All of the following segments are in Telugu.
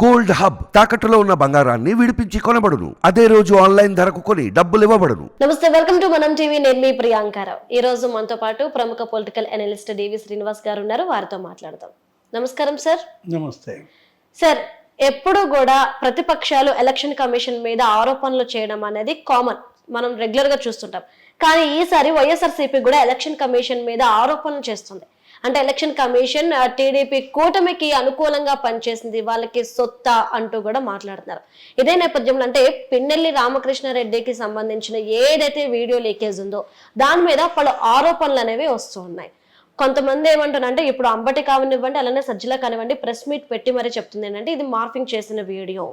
గోల్డ్ హబ్ తాకట్టులో ఉన్న బంగారాన్ని విడిపించి కొనబడును. అదే రోజు ఆన్లైన్ ధరకు కొని డబ్బులు ఇవ్వబడును. నమస్తే, వెల్కమ్ టు మనం టీవీ. నేను మీ ప్రియాంకారావు. ఈ రోజు మనతో పాటు ప్రముఖ పొలిటికల్ అనలిస్ట్ డివి శ్రీనివాస్ గారు ఉన్నారు. వారితో మాట్లాడదాం. నమస్కారం సార్. నమస్తే సార్, ఎప్పుడు కూడా ప్రతిపక్షాలు ఎలక్షన్ కమిషన్ మీద ఆరోపణలు చేయడం అనేది కామన్, మనం రెగ్యులర్ గా చూస్తుంటాం. కానీ ఈసారి వైఎస్ఆర్సీపీ కూడా ఎలక్షన్ కమిషన్ మీద ఆరోపణలు చేస్తుంది. అంటే ఎలక్షన్ కమిషన్ టీడీపీ కూటమికి అనుకూలంగా పనిచేసింది, వాళ్ళకి సొత్త అంటూ కూడా మాట్లాడుతున్నారు. ఇదే నేపథ్యంలో అంటే పిన్నెల్లి రామకృష్ణారెడ్డికి సంబంధించిన ఏదైతే వీడియో లీకేజ్ ఉందో దాని మీద పలు ఆరోపణలు అనేవి వస్తూ ఉన్నాయి. కొంతమంది ఏమంటారంటే, ఇప్పుడు అంబటి కావనివ్వండి, అలానే సజ్జల కానివ్వండి, ప్రెస్ మీట్ పెట్టి మరీ చెప్తుంది ఏంటంటే ఇది మార్ఫింగ్ చేసిన వీడియో,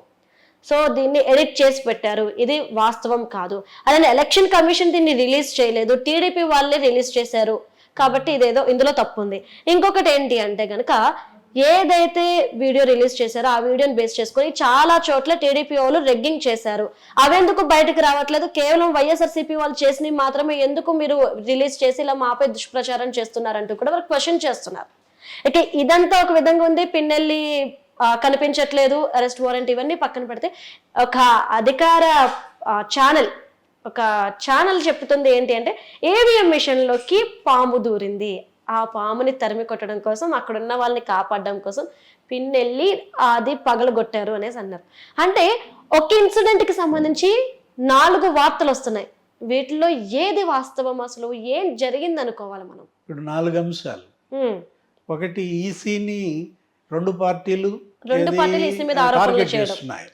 సో దీన్ని ఎడిట్ చేసి పెట్టారు, ఇది వాస్తవం కాదు. అలానే ఎలక్షన్ కమిషన్ దీన్ని రిలీజ్ చేయలేదు, టీడీపీ వాళ్ళే రిలీజ్ చేశారు, కాబట్టి ఇదేదో ఇందులో తప్పు ఉంది. ఇంకొకటి ఏంటి అంటే గనక, ఏదైతే వీడియో రిలీజ్ చేశారో ఆ వీడియోని బేస్ చేసుకొని చాలా చోట్ల టీడీపీ వాళ్ళు రెగ్గింగ్ చేశారు. అవెందుకు బయటకు రావట్లేదు, కేవలం వైఎస్ఆర్సీపీ వాళ్ళు చేసినవి మాత్రమే ఎందుకు మీరు రిలీజ్ చేసి ఇలా మాపై దుష్ప్రచారం చేస్తున్నారంటూ కూడా వారు క్వశ్చన్ చేస్తున్నారు. ఇక ఇదంతా ఒక విధంగా ఉంది. పిన్నెల్లి కనిపించట్లేదు, అరెస్ట్ వారెంట్ ఇవన్నీ పక్కన పెడితే ఒక అధికార ఛానల్ చెప్తుంది ఏంటి అంటే, ఏవిఎం మిషన్ లోకి పాము దూరింది, ఆ పాముని తరిమి కొట్టడం కోసం, అక్కడ ఉన్న వాళ్ళని కాపాడడం కోసం పిన్నెల్లి అది పగలగొట్టారు అనేసి అన్నారు. అంటే ఒక ఇన్సిడెంట్ కి సంబంధించి 4 వార్తలు వస్తున్నాయి. వీటిలో ఏది వాస్తవం, అసలు ఏం జరిగింది అనుకోవాలి మనం? ఇప్పుడు 4 అంశాలు. ఒకటి, ఈసీని రెండు పార్టీలు ఈసీ మీద ఆరోపణలు చేయడం. చేస్తున్నాయి.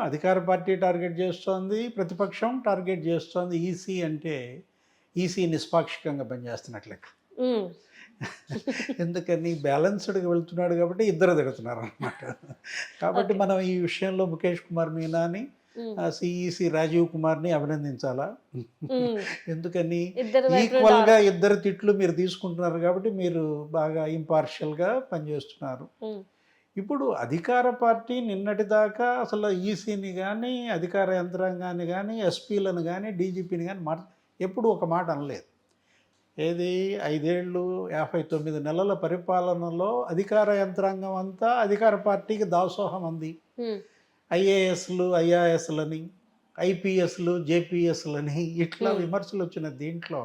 అధికార పార్టీ టార్గెట్ చేస్తోంది, ప్రతిపక్షం టార్గెట్ చేస్తోంది. ఈసీ అంటే ఈసీ నిష్పాక్షికంగా పనిచేస్తున్నట్లే. ఎందుకని బ్యాలెన్స్డ్గా వెళ్తున్నాడు కాబట్టి ఇద్దరు తిడుతున్నారు అన్నమాట. కాబట్టి మనం ఈ విషయంలో ముఖేష్ కుమార్ మీనాని, సిఈసి రాజీవ్ కుమార్ని అభినందించాలా. ఎందుకని ఈక్వల్గా ఇద్దరు తిట్లు మీరు తీసుకుంటున్నారు కాబట్టి మీరు బాగా ఇంపార్షియల్గా పనిచేస్తున్నారు. ఇప్పుడు అధికార పార్టీ నిన్నటిదాకా అసలు ఈసీని కానీ, అధికార యంత్రాంగాన్ని కానీ, ఎస్పీలను కానీ, డీజీపీని కానీ ఎప్పుడు ఒక మాట అనలేదు. ఏది 5 ఏళ్ళు 59 నెలల పరిపాలనలో అధికార యంత్రాంగం అంతా అధికార పార్టీకి దాసోహం అంది. ఐఏఎస్లు ఐఆర్ఎస్లని, ఐపీఎస్లు జేపీఎస్లని ఇట్లా విమర్శలు వచ్చిన దీంట్లో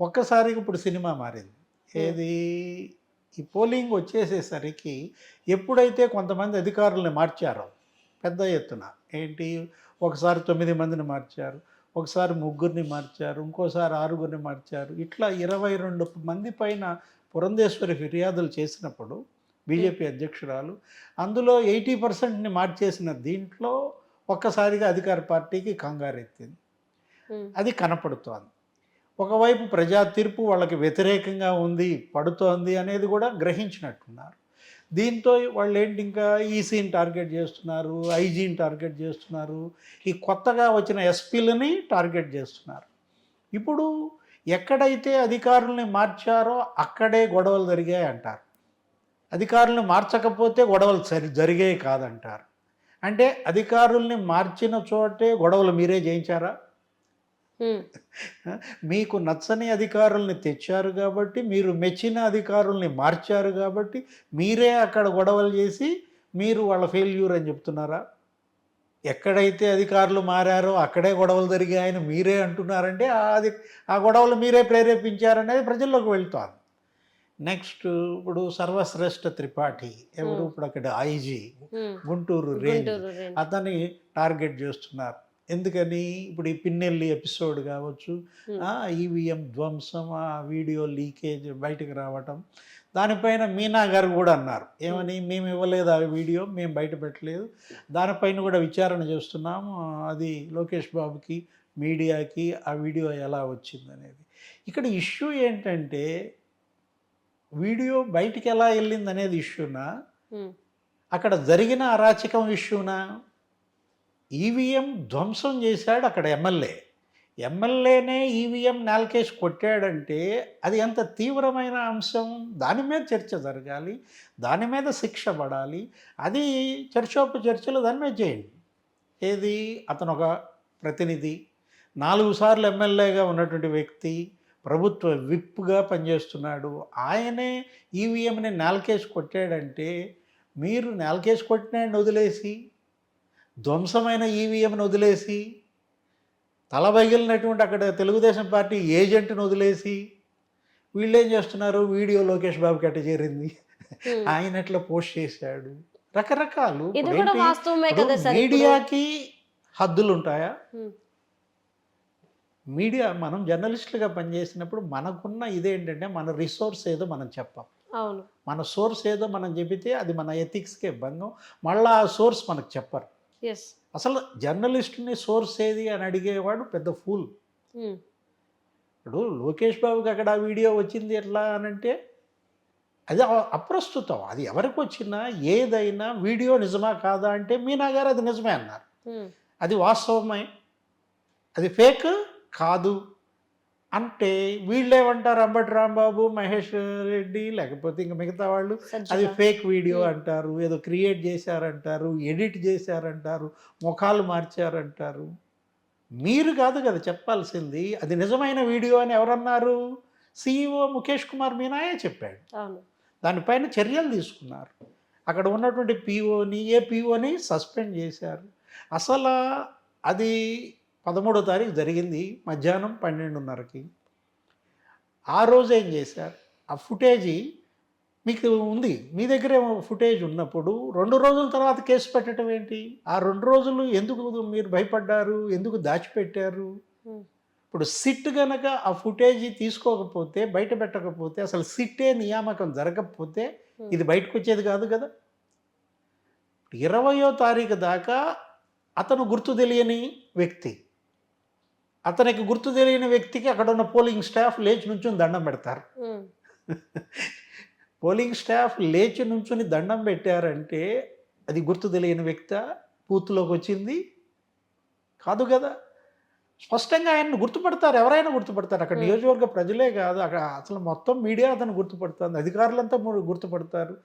ఒక్కసారిగా ఇప్పుడు సినిమా మారింది. ఏది, ఈ పోలింగ్ వచ్చేసేసరికి ఎప్పుడైతే కొంతమంది అధికారుల్ని మార్చారో పెద్ద ఎత్తున, ఏంటి, ఒకసారి 9 మందిని మార్చారు, ఒకసారి 3 మార్చారు, ఇంకోసారి 6 మార్చారు, ఇట్లా 22 మంది పైన పురంధేశ్వరి ఫిర్యాదులు చేసినప్పుడు బీజేపీ అధ్యక్షురాలు, అందులో 80% మార్చేసిన దీంట్లో ఒక్కసారిగా అధికార పార్టీకి కంగారెత్తింది. అది కనపడుతోంది. ఒకవైపు ప్రజా తీర్పు వాళ్ళకి వ్యతిరేకంగా ఉంది, పడుతోంది అనేది కూడా గ్రహించినట్టున్నారు. దీంతో వాళ్ళు ఏంటి, ఇంకా ఈసీని టార్గెట్ చేస్తున్నారు, ఐజీని టార్గెట్ చేస్తున్నారు, ఈ కొత్తగా వచ్చిన ఎస్పీలని టార్గెట్ చేస్తున్నారు. ఇప్పుడు ఎక్కడైతే అధికారుల్ని మార్చారో అక్కడే గొడవలు జరిగాయి అంటారు, అధికారుల్ని మార్చకపోతే గొడవలు జరిగాయి కాదంటారు. అంటే అధికారుల్ని మార్చిన చోటే గొడవలు మీరే చేయించారా? మీకు నచ్చని అధికారుల్ని తెచ్చారు కాబట్టి, మీరు మెచ్చిన అధికారుల్ని మార్చారు కాబట్టి మీరే అక్కడ గొడవలు చేసి మీరు వాళ్ళ ఫెయిల్యూర్ అని చెప్తున్నారా? ఎక్కడైతే అధికారులు మారారో అక్కడే గొడవలు జరిగాయని మీరే అంటున్నారంటే ఆ గొడవలు మీరే ప్రేరేపించారనేది ప్రజల్లోకి వెళ్తాను. నెక్స్ట్, ఇప్పుడు సర్వశ్రేష్ఠ త్రిపాఠి ఎవరు, ఇప్పుడు అక్కడ ఐజీ గుంటూరు రేంజ్, అతన్ని టార్గెట్ చేస్తున్నారు. ఎందుకని, ఇప్పుడు ఈ పిన్నెల్లి ఎపిసోడ్ కావచ్చు, ఈవీఎం ధ్వంసం, ఆ వీడియో లీకేజ్ బయటకు రావటం, దానిపైన మీనా గారు కూడా అన్నారు, ఏమని, మేము ఇవ్వలేదు ఆ వీడియో, మేము బయట పెట్టలేదు, దానిపైన కూడా విచారణ చేస్తున్నాము, అది లోకేష్ బాబుకి మీడియాకి ఆ వీడియో ఎలా వచ్చింది అనేది. ఇక్కడ ఇష్యూ ఏంటంటే, వీడియో బయటికి ఎలా వెళ్ళింది అనేది ఇష్యూనా, అక్కడ జరిగిన అరాచకం ఇష్యూనా? ఈవీఎం ధ్వంసం చేశాడు అక్కడ ఎమ్మెల్యేనే ఈవీఎం నాలుకేసి కొట్టాడంటే అది ఎంత తీవ్రమైన అంశం, దాని మీద చర్చ జరగాలి, దాని మీద శిక్ష పడాలి. అది చర్చలు దాని మీద చేయండి. ఏది, అతను ఒక ప్రతినిధి, 4 సార్లు ఎమ్మెల్యేగా ఉన్నటువంటి వ్యక్తి, ప్రభుత్వ విప్గా పనిచేస్తున్నాడు, ఆయనే ఈవీఎంని నాలుకేసి కొట్టాడంటే మీరు నేలకేసి కొట్టినాడిని వదిలేసి, ధ్వంసమైన ఈవీఎంను వదిలేసి, తలబగిలినటువంటి అక్కడ తెలుగుదేశం పార్టీ ఏజెంట్ని వదిలేసి, వీళ్ళు ఏం చేస్తున్నారు? వీడియో లోకేష్ బాబుకి అట్ట చేరింది, ఆయన ఎట్లా పోస్ట్ చేశాడు, రకరకాలు. ఇది కూడా వాస్తవమే కదా సార్. మీడియాకి హద్దులు ఉంటాయా? ఉమ్, మీడియా, మనం జర్నలిస్టులుగా పనిచేసినప్పుడు మనకున్న ఇదేంటంటే మన రిసోర్స్ ఏదో మనం చెప్పాం, అవును. మన సోర్స్ ఏదో మనం చెబితే అది మన ఎథిక్స్కే భంగం. మళ్ళీ ఆ సోర్స్ మనకు చెప్పరు. ఎస్. అసలు జర్నలిస్ట్ని సోర్స్ ఏది అని అడిగేవాడు పెద్ద ఫూల్. ఇప్పుడు లోకేష్ బాబుకి అక్కడ ఆ వీడియో వచ్చింది ఎట్లా అనంటే అది అప్రస్తుతం. అది ఎవరికి వచ్చినా ఏదైనా వీడియో నిజమా కాదా అంటే మీనా గారు అది నిజమే అన్నారు, అది వాస్తవమే, అది ఫేక్ కాదు అంటే వీళ్ళేమంటారు? అంబటి రాంబాబు, మహేష్ రెడ్డి, లేకపోతే ఇంకా మిగతా వాళ్ళు అది ఫేక్ వీడియో అంటారు, ఏదో క్రియేట్ చేశారంటారు, ఎడిట్ చేశారంటారు, ముఖాలు మార్చారంటారు. మీరు కాదు కదా చెప్పాల్సింది, అది నిజమైన వీడియో అని ఎవరన్నారు? CEO ముఖేష్ కుమార్ మీనాయే చెప్పాడు. దానిపైన చర్యలు తీసుకున్నారు. అక్కడ ఉన్నటువంటి పిఓని సస్పెండ్ చేశారు. అసలు అది 13వ తారీఖు జరిగింది మధ్యాహ్నం 12:30కి. ఆ రోజు ఏం చేశారు? ఆ ఫుటేజీ మీకు ఉంది, మీ దగ్గరే ఫుటేజ్ ఉన్నప్పుడు 2 రోజుల తర్వాత కేసు పెట్టడం ఏంటి? ఆ 2 రోజులు ఎందుకు మీరు భయపడ్డారు? ఎందుకు దాచిపెట్టారు? ఇప్పుడు సిట్ గనక ఆ ఫుటేజీ తీసుకోకపోతే, బయట పెట్టకపోతే, అసలు సిట్టే నియామకం జరగకపోతే ఇది బయటకు వచ్చేది కాదు కదా. 20వ తారీఖు దాకా అతను గుర్తు తెలియని వ్యక్తి, అతనికి గుర్తు తెలియని వ్యక్తికి అక్కడ ఉన్న పోలింగ్ స్టాఫ్ లేచి నుంచుని దండం పెడతారు. పోలింగ్ స్టాఫ్ లేచి నుంచుని దండం పెట్టారంటే అది గుర్తు తెలియని వ్యక్తి బూత్లోకి వచ్చింది కాదు కదా. స్పష్టంగా ఆయన్ని గుర్తుపడతారు, ఎవరైనా గుర్తుపడతారు. అక్కడ నియోజకవర్గ ప్రజలే కాదు, అక్కడ అసలు మొత్తం మీడియా అతను గుర్తుపడుతుంది, అధికారులంతా గుర్తుపడతారు.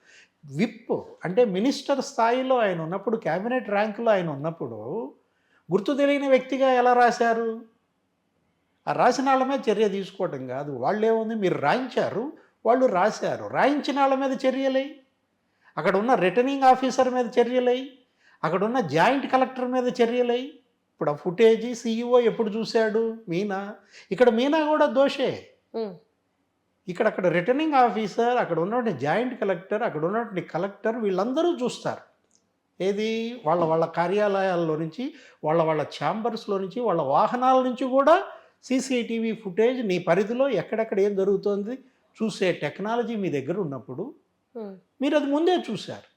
విప్ అంటే మినిస్టర్ స్థాయిలో ఆయన ఉన్నప్పుడు, క్యాబినెట్ ర్యాంకులో ఆయన ఉన్నప్పుడు గుర్తు తెలియని వ్యక్తిగా ఎలా రాశారు? ఆ రాసిన వాళ్ళ మీద చర్య తీసుకోవడం కాదు. వాళ్ళు ఏముంది, మీరు రాయించారు, వాళ్ళు రాశారు, రాయించిన వాళ్ళ మీద చర్యలై, అక్కడ ఉన్న రిటర్నింగ్ ఆఫీసర్ మీద చర్యలై, అక్కడ ఉన్న జాయింట్ కలెక్టర్ మీద చర్యలై. ఇప్పుడు ఆ ఫుటేజీ CEO ఎప్పుడు చూశాడు? మీనా. ఇక్కడ మీనా కూడా దోషే. అక్కడ రిటర్నింగ్ ఆఫీసర్, అక్కడ ఉన్నటువంటి జాయింట్ కలెక్టర్, అక్కడ ఉన్నటువంటి కలెక్టర్, వీళ్ళందరూ చూస్తారు. ఏది? వాళ్ళ కార్యాలయాల్లో నుంచి, వాళ్ళ ఛాంబర్స్లో నుంచి, వాళ్ళ వాహనాల నుంచి కూడా CCTV ఫుటేజ్ నీ పరిధిలో ఎక్కడెక్కడ ఏం జరుగుతుంది చూసే టెక్నాలజీ మీ దగ్గర ఉన్నప్పుడు మీరు అది ముందే చూశారు.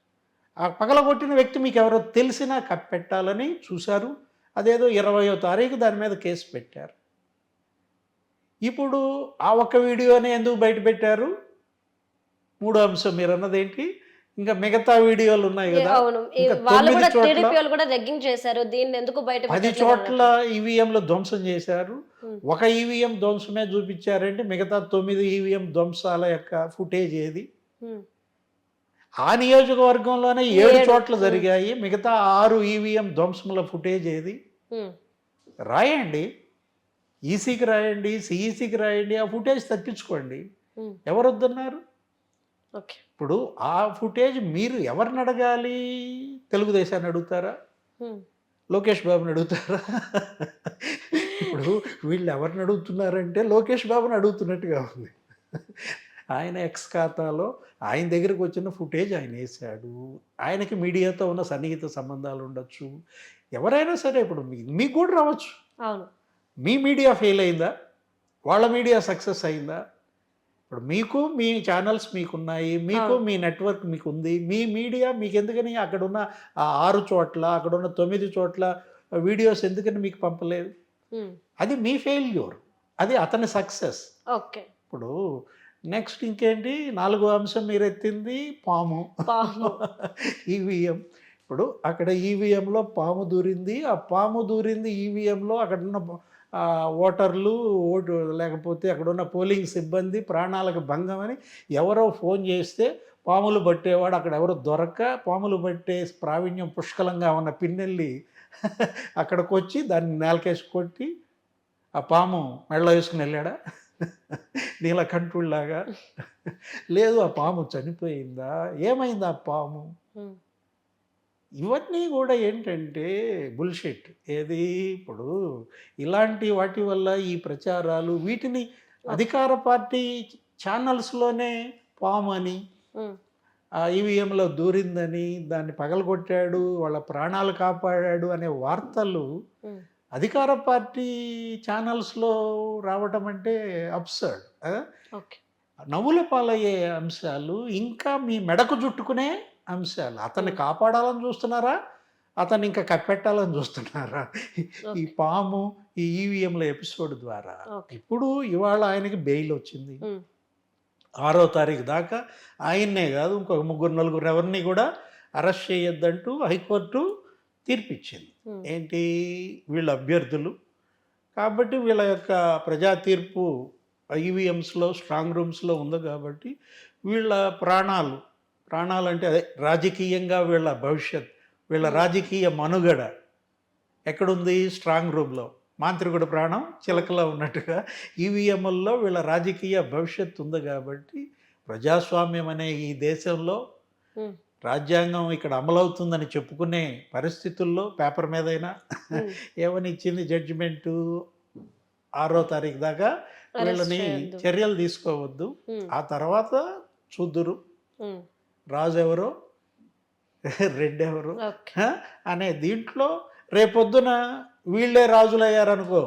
ఆ పగలగొట్టిన వ్యక్తి మీకు ఎవరో తెలిసినా కప్పెట్టాలని చూశారు. అదేదో 20వ తారీఖు దాని మీద కేసు పెట్టారు. ఇప్పుడు ఆ ఒక్క వీడియోనే ఎందుకు బయట పెట్టారు? 3వ అంశం మీరు అన్నదేంటి? ఇంకా మిగతా వీడియోలు ఉన్నాయి కదా, ఇంకా 9 చోట్ల 10 చోట్ల ఈవీఎంలు ధ్వంసం చేశారు. ఒక ఈవీఎం ధ్వంసమే చూపించారంటే మిగతా 9 ఈవీఎం ధ్వంసాల యొక్క ఫుటేజ్ ఏది? ఆ నియోజకవర్గంలోనే 7 చోట్ల జరిగాయి, మిగతా 6 ఈవీఎం ధ్వంసముల ఫుటేజ్ ఏది? రాయండి, ఈసీకి రాయండి, సిఈసికి రాయండి, ఆ ఫుటేజ్ తప్పించుకోండి. ఎవరు వద్దన్నారు? ఇప్పుడు ఆ ఫుటేజ్ మీరు ఎవరిని అడగాలి? తెలుగుదేశాన్ని అడుగుతారా? లోకేష్ బాబుని అడుగుతారా? ఇప్పుడు వీళ్ళు ఎవరిని అడుగుతున్నారంటే లోకేష్ బాబుని అడుగుతున్నట్టుగా ఉంది. ఆయన ఎక్స్ ఖాతాలో ఆయన దగ్గరకు వచ్చిన ఫుటేజ్ ఆయన వేశాడు. ఆయనకి మీడియాతో ఉన్న సన్నిహిత సంబంధాలు ఉండొచ్చు, ఎవరైనా సరే. ఇప్పుడు మీకు కూడా రావచ్చు. మీ మీడియా ఫెయిల్ అయిందా? వాళ్ళ మీడియా సక్సెస్ అయిందా? ఇప్పుడు మీకు మీ ఛానల్స్ మీకున్నాయి, మీకు మీ నెట్వర్క్ మీకు ఉంది, మీ మీడియా మీకు ఎందుకని అక్కడున్న 6 చోట్ల, అక్కడున్న 9 చోట్ల వీడియోస్ ఎందుకని మీకు పంపలేదు? అది మీ ఫెయిల్యూర్, అది అతని సక్సెస్. ఇప్పుడు నెక్స్ట్ ఇంకేంటి? 4వ అంశం మీరు ఎత్తింది పాము. ఈవీఎం. ఇప్పుడు అక్కడ ఈవీఎంలో పాము దూరింది. ఆ పాము దూరింది ఈవీఎంలో అక్కడున్న ఓటర్లు, లేకపోతే అక్కడున్న పోలింగ్ సిబ్బంది ప్రాణాలకు భంగం అని ఎవరో ఫోన్ చేస్తే పాములు పట్టేవాడు అక్కడ ఎవరో దొరక్క, పాములు పట్టే ప్రావీణ్యం పుష్కలంగా ఉన్న పిన్నెల్లి అక్కడికి వచ్చి దాన్ని నేలకేసి కొట్టి ఆ పాము మెడలో వేసుకుని వెళ్ళాడా? నీలకంఠుళ్లాగా. లేదు, ఆ పాము చనిపోయిందా? ఏమైంది ఆ పాము? ఉమ్, ఇవన్నీ కూడా ఏంటంటే బుల్షిట్. ఏది ఇప్పుడు ఇలాంటి వాటి వల్ల ఈ ప్రచారాలు వీటిని అధికార పార్టీ ఛానల్స్లోనే పాము అని, ఉమ్, ఈవీఎంలో దూరిందని, దాన్ని పగలగొట్టాడు, వాళ్ళ ప్రాణాలు కాపాడాడు అనే వార్తలు ఉమ్, అధికార పార్టీ ఛానల్స్లో రావటం అంటే అబ్సర్డ్. ఓకే. నవ్వుల పాలయ్యే అంశాలు, ఇంకా మీ మెడకు చుట్టుకునే అంశాలు. అతన్ని కాపాడాలని చూస్తున్నారా, అతన్ని ఇంకా కప్పెట్టాలని చూస్తున్నారా? ఈ పాము, ఈ ఈవీఎంల ఎపిసోడ్ ద్వారా. ఓకే. ఇప్పుడు ఇవాళ ఆయనకి బెయిల్ వచ్చింది. ఉమ్, 6వ తారీఖు దాకా ఆయన్నే కాదు ఇంకొక 3-4 ఎవరిని కూడా అరెస్ట్ చేయొద్దంటూ హైకోర్టు తీర్పిచ్చింది. ఉమ్, ఏంటి, వీళ్ళ అభ్యర్థులు కాబట్టి వీళ్ళ యొక్క ప్రజా తీర్పు ఈవీఎంస్లో స్ట్రాంగ్ రూమ్స్లో ఉంది కాబట్టి వీళ్ళ ప్రాణాలు అంటే అదే రాజకీయంగా వీళ్ళ భవిష్యత్, వీళ్ళ రాజకీయ మనుగడ ఎక్కడుంది? స్ట్రాంగ్ రూమ్లో. మాంత్రికుడి ప్రాణం చిలకలో ఉన్నట్టుగా ఈవీఎంల్లో వీళ్ళ రాజకీయ భవిష్యత్తు ఉంది కాబట్టి ప్రజాస్వామ్యం అనే ఈ దేశంలో ఉమ్, రాజ్యాంగం ఇక్కడ అమలవుతుందని చెప్పుకునే పరిస్థితుల్లో పేపర్ మీదైనా ఉమ్. ఏమని ఇచ్చింది జడ్జిమెంటు, 6వ తారీఖు దాకా వీళ్ళని చేయొద్దు. చర్యలు తీసుకోవద్దు, ఉమ్, ఆ తర్వాత చూద్దురు ఉమ్, రాజు ఎవరో రెడ్డెవరు ఓకే. అనే దీంట్లో రేపొద్దున వీళ్ళే రాజులయ్యారనుకో,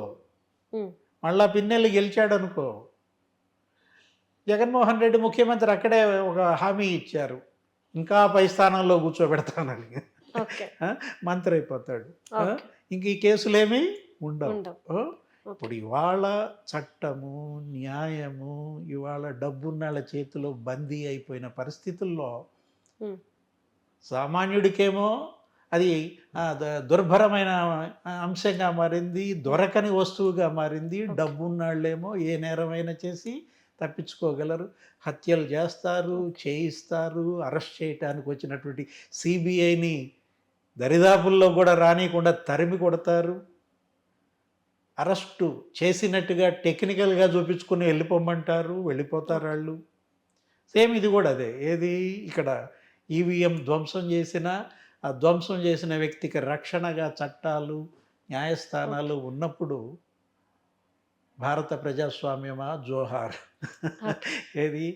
ఉమ్, మళ్ళా పిన్నెల్లి గెలిచాడనుకో, జగన్మోహన్ రెడ్డి ముఖ్యమంత్రి అక్కడే ఒక హామీ ఇచ్చారు, ఇంకా పై స్థానంలో కూర్చోబెడతానని. ఓకే. మంత్రి అయిపోతాడు. ఓకే. ఇంక ఈ కేసులేమీ ఉండవు. ఉండవు. ఇప్పుడు ఇవాళ చట్టము, న్యాయము ఇవాళ డబ్బున్నాళ్ళ చేతిలో బందీ అయిపోయిన పరిస్థితుల్లో ఉమ్, సామాన్యుడికేమో అది దుర్భరమైన అంశంగా మారింది, దొరకని వస్తువుగా మారింది. డబ్బున్నాళ్ళేమో ఏ నేరమైనా చేసి తప్పించుకోగలరు, హత్యలు చేస్తారు, చేయిస్తారు, అరెస్ట్ చేయటానికి వచ్చినటువంటి సిబిఐని దరిదాపుల్లో కూడా రానియకుండా తరిమి కొడతారు. అరెస్టు చేసినట్టుగా టెక్నికల్గా చూపించుకుని వెళ్ళిపోతారు వాళ్ళు. సేమ్ ఇది కూడా అదే. ఏది ఇక్కడ ఈవీఎం ధ్వంసం చేసిన ఆ ధ్వంసం చేసిన వ్యక్తికి రక్షణగా చట్టాలు, న్యాయస్థానాలు ఉన్నప్పుడు భారత ప్రజాస్వామ్యమా జోహార్. ఏది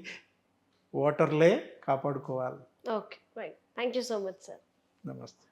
ఓటర్లే కాపాడుకోవాలి. Okay. Right. Thank you so much sir. నమస్తే.